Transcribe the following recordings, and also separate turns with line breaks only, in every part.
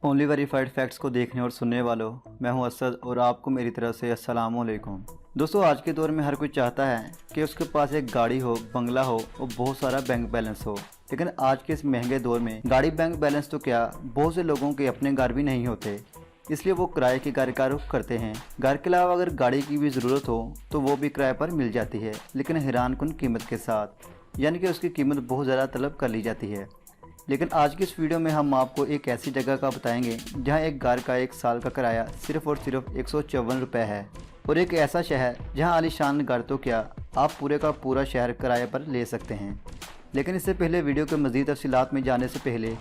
Only verified facts को देखने और सुनने वालों, मैं हूं असद और आपको मेरी तरफ से अस्सलाम वालेकुम। दोस्तों, आज के दौर में हर कोई चाहता है कि उसके पास एक गाड़ी हो, बंगला हो और बहुत सारा बैंक बैलेंस हो। लेकिन आज के इस महंगे दौर में गाड़ी, बैंक बैलेंस तो क्या, बहुत से लोगों के अपने घर भी नहीं होते, इसलिए वो किराए के घर का रुख करते हैं। घर के अलावा अगर गाड़ी की भी ज़रूरत हो तो वो भी किराए पर मिल जाती है, लेकिन हैरानकुन कीमत के साथ, यानी कि उसकी कीमत बहुत ज़्यादा तलब कर ली जाती है। लेकिन आज की इस वीडियो में हम आपको एक ऐसी जगह का बताएंगे जहां एक घर का 1 साल का किराया सिर्फ और सिर्फ 154 रुपये है, और एक ऐसा शहर जहां आलीशान घर तो क्या, आप पूरे का पूरा शहर किराए पर ले सकते हैं। लेकिन इससे पहले वीडियो के मज़ीद तफसीलात में जाने से पहले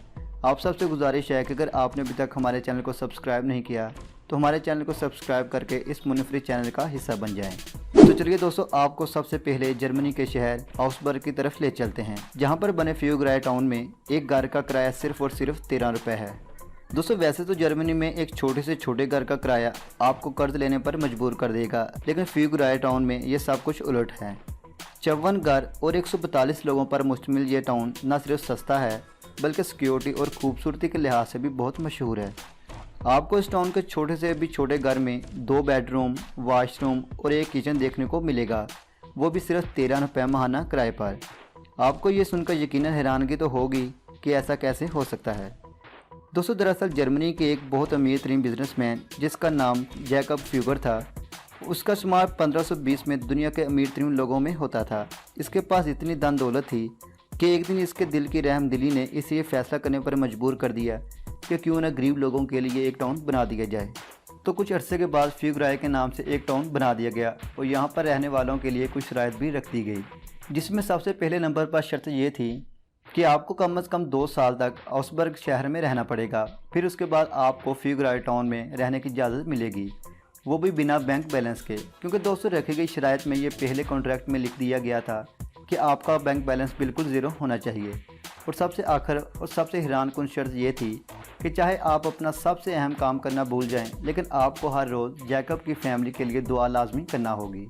आप सबसे गुजारिश है कि अगर आपने अभी तक हमारे चैनल को सब्सक्राइब नहीं किया तो हमारे चैनल को सब्सक्राइब करके इस मुनफरिद चैनल का हिस्सा बन जाएं। तो चलिए दोस्तों, आपको सबसे पहले जर्मनी के शहर आउसबर्ग की तरफ ले चलते हैं, जहां पर बने फ्यूग्राय टाउन में एक घर का किराया सिर्फ और सिर्फ 13 रुपये है। दोस्तों, वैसे तो जर्मनी में एक छोटे से छोटे घर का किराया आपको कर्ज लेने पर मजबूर कर देगा, लेकिन फ्यूग्राय टाउन में ये सब कुछ उलट है। 54 घर और 142 लोगों पर मुश्तमिल ये टाउन न सिर्फ सस्ता है बल्कि सिक्योरिटी और खूबसूरती के लिहाज से भी बहुत मशहूर है। आपको इस टाउन के छोटे से भी छोटे घर में 2 बेडरूम, वॉशरूम और एक किचन देखने को मिलेगा, वो भी सिर्फ 13 रुपये माहाना किराए पर। आपको ये सुनकर यकीनन हैरानगी तो होगी कि ऐसा कैसे हो सकता है। दोस्तों, दरअसल जर्मनी के एक बहुत अमीर तरीन बिजनेसमैन जिसका नाम जैकब फ्यूगर था, उसका शुमार 1520 में दुनिया के अमीर तरीन लोगों में होता था। इसके पास इतनी धन दौलत थी कि एक दिन इसके दिल की रहमदिली ने इसे ये फैसला करने पर मजबूर कर दिया कि क्यों न गरीब लोगों के लिए एक टाउन बना दिया जाए। तो कुछ अरसे के बाद फ्यूग्राय के नाम से एक टाउन बना दिया गया और यहाँ पर रहने वालों के लिए कुछ शराइत भी रख दी गई, जिसमें सबसे पहले नंबर पर शर्त ये थी कि आपको कम अज़ कम 2 साल तक आउसबर्ग शहर में रहना पड़ेगा। फिर उसके बाद आपको फ्यूग्राय टाउन में रहने की इजाज़त मिलेगी, वो भी बिना बैंक बैलेंस के, क्योंकि दोस्तों रखी गई शराइत में ये पहले कॉन्ट्रैक्ट में लिख दिया गया था कि आपका बैंक बैलेंस बिल्कुल ज़ीरो होना चाहिए। और सबसे आखिर और सबसे हैरानकुन शर्त ये थी कि चाहे आप अपना सबसे अहम काम करना भूल जाएं, लेकिन आपको हर रोज़ जैकब की फैमिली के लिए दुआ लाजमी करना होगी।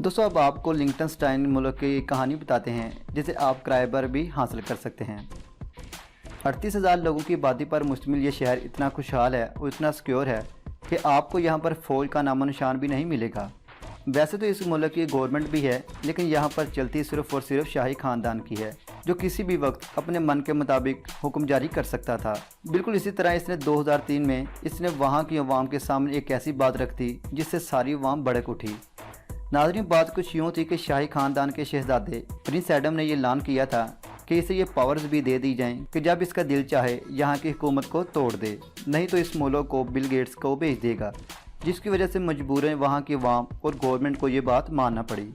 दोस्तों, अब आपको लिंकटनस्टाइन मुल्क की कहानी बताते हैं जिसे आप किराए पर भी हासिल कर सकते हैं। 38,000 लोगों की आबादी पर मुश्तमिल ये शहर इतना खुशहाल है और इतना सिक्योर है कि आपको यहाँ पर फ़ौज का नामो निशान भी नहीं मिलेगा। वैसे तो इस मुल्क की गवर्नमेंट भी है, लेकिन यहाँ पर चलती सिर्फ और सिर्फ शाही ख़ानदान की है, जो किसी भी वक्त अपने मन के मुताबिक हुक्म जारी कर सकता था। बिल्कुल इसी तरह इसने 2003 में इसने वहाँ की अवाम के सामने एक ऐसी बात रख दी जिससे सारी अवाम भड़क उठी। नाज़रीन, बात कुछ यूँ थी कि शाही ख़ानदान के शहजादे प्रिंस एडम ने ये ऐलान किया था कि इसे ये पावर्स भी दे दी जाएं कि जब इसका दिल चाहे यहाँ की हुकूमत को तोड़ दे, नहीं तो इस मुल्क को बिल गेट्स को भेज देगा, जिसकी वजह से मजबूरन वहाँ की अवाम और गवर्नमेंट को ये बात मानना पड़ी।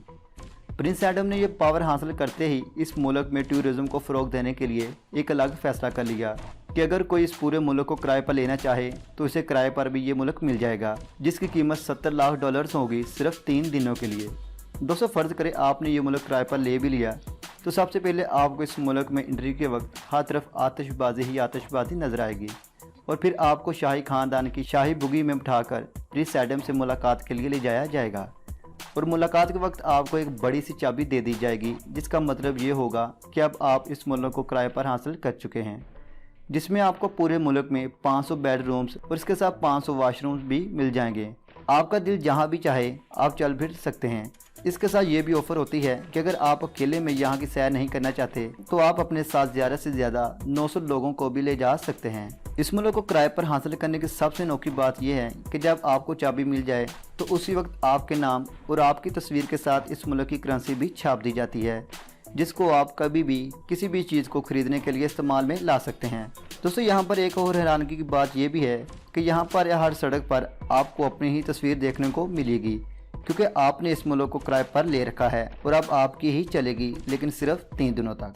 प्रिंस एडम ने यह पावर हासिल करते ही इस मुल्क में टूरिज़्म को फ़रोग़ देने के लिए एक अलग फ़ैसला कर लिया कि अगर कोई इस पूरे मुल्क को किराए पर लेना चाहे तो इसे किराए पर भी ये मुल्क मिल जाएगा, जिसकी कीमत $70 लाख होगी सिर्फ 3 दिनों के लिए। दोस्तों, फ़र्ज़ करें आपने ये मुल्क किराए पर ले भी लिया तो सबसे पहले आपको इस मुल्क में एंट्री के वक्त हर तरफ आतिशबाजी ही आतिशबाजी नज़र आएगी, और फिर आपको शाही ख़ानदान की शाही बुगी में बिठाकर प्रिंस एडम से मुलाकात के लिए ले जाया जाएगा। और मुलाकात के वक्त आपको एक बड़ी सी चाबी दे दी जाएगी, जिसका मतलब ये होगा कि अब आप इस मुल्क को किराए पर हासिल कर चुके हैं, जिसमें आपको पूरे मुल्क में 500 बेडरूम्स और इसके साथ 500 वाशरूम्स भी मिल जाएंगे। आपका दिल जहाँ भी चाहे आप चल फिर सकते हैं। इसके साथ ये भी ऑफ़र होती है कि अगर आप अकेले में यहाँ की सैर नहीं करना चाहते तो आप अपने साथ ज़्यादा से ज़्यादा 900 लोगों को भी ले जा सकते हैं। इस मुल्क को किराए पर हासिल करने की सबसे अनोखी बात यह है कि जब आपको चाबी मिल जाए तो उसी वक्त आपके नाम और आपकी तस्वीर के साथ इस मुल्क की करेंसी भी छाप दी जाती है, जिसको आप कभी भी किसी भी चीज़ को ख़रीदने के लिए इस्तेमाल में ला सकते हैं। दोस्तों, यहाँ पर एक और हैरानगी की बात यह भी है कि यहाँ पर हर सड़क पर आपको अपनी ही तस्वीर देखने को मिलेगी, क्योंकि आपने इस मुल्क को किराए पर ले रखा है और अब आपकी ही चलेगी, लेकिन सिर्फ 3 दिनों तक।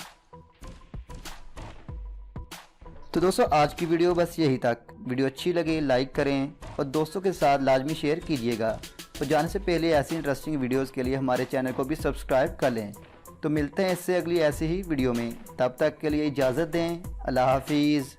तो दोस्तों, आज की वीडियो बस यही तक। वीडियो अच्छी लगे लाइक करें और दोस्तों के साथ लाजमी शेयर कीजिएगा। तो जाने से पहले ऐसी इंटरेस्टिंग वीडियोस के लिए हमारे चैनल को भी सब्सक्राइब कर लें। तो मिलते हैं इससे अगली ऐसी ही वीडियो में, तब तक के लिए इजाज़त दें। अल्लाह हाफिज़।